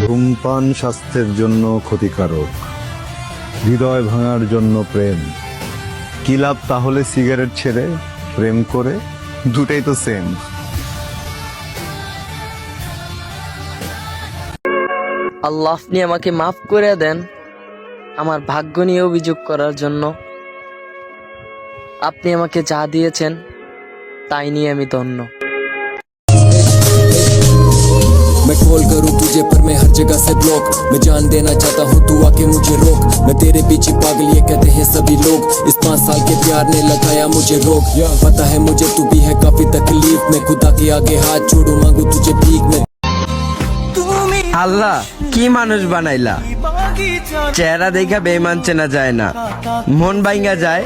ধূমপান স্বাস্থ্যের জন্য ক্ষতিকারক, হৃদয় ভাঙার জন্য প্রেম। কি লাভ তাহলে সিগারেট ছেড়ে প্রেম করে? দুটাই তো সেম। আল্লাহ, আপনি আমাকে মাফ করে দেন আমার ভাগ্য নিয়ে অভিযোগ করার জন্য। আপনি আমাকে যা দিয়েছেন তাই নিয়ে আমি ধন্য। मैं कॉल करूं तुझे पर मैं हर जगह से ब्लॉक। मैं जान देना चाहता हूं तू आके मुझे रोक। मैं तेरे पीछे पागल ये कहते हैं सभी लोग। इस 5 साल के प्यार ने लगाया मुझे रोक। पता है मुझे तू भी है काफी तकलीफ में। खुदा के आगे हाथ जोड़ू मांगू तुझे भीख में। আল্লাহ কি মানুষ বানাইলা, চেহারা দেখা বেঈমান চেনা যায় না, মন ভাঙ্গা যায়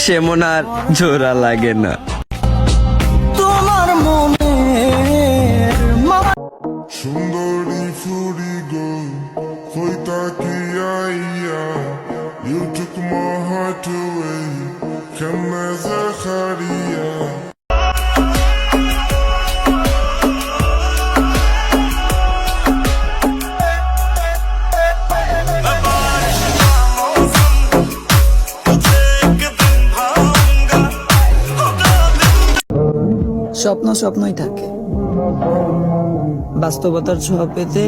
সে মন আর জোড়া লাগে না। সুন্দরী ফুরি গো কইতা কি আইয়া You took my heart away কেমনে জাখারিয়া স্বপ্ন স্বপ্নই থাকে, বাস্তবতার ছোঁয়া পেতে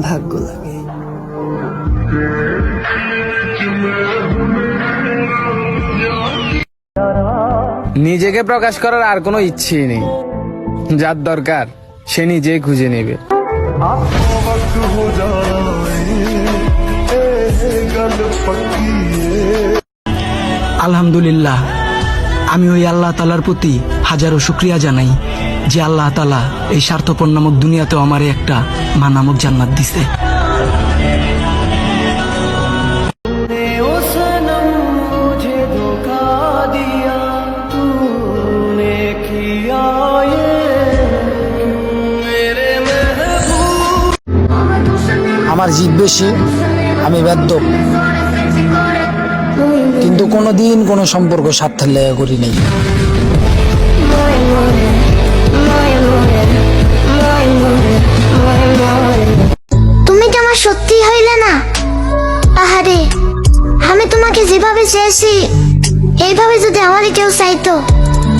ভাগ্য লাগে। নিজেকে প্রকাশ করার আর কোনো ইচ্ছেই নেই, যার দরকার সে নিজেই খুঁজে নেবে। আলহামদুলিল্লাহ, আমি ওই আল্লাহ তালার প্রতি হাজারো শুক্রিয়া জানাই যে আল্লাহ তালা এই স্বার্থপর নামক দুনিয়াতেও আমারে একটা মা নামক জান্নাত দিছে। আমার জিদ বেশি, আমি বাধ্য, কিন্তু কোনোদিন কোনো সম্পর্ক স্বার্থের লেগে করি নাই। তুমি কি আমার সত্যি হইলে না? আহারে, আমি তোমাকে যেভাবে চেয়েছি এইভাবে যদি আমারে কেউ চাইতো,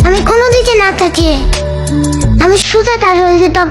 আমি কোনো দিকে না থাকি আমি শুধু তার হয়ে যেতাম।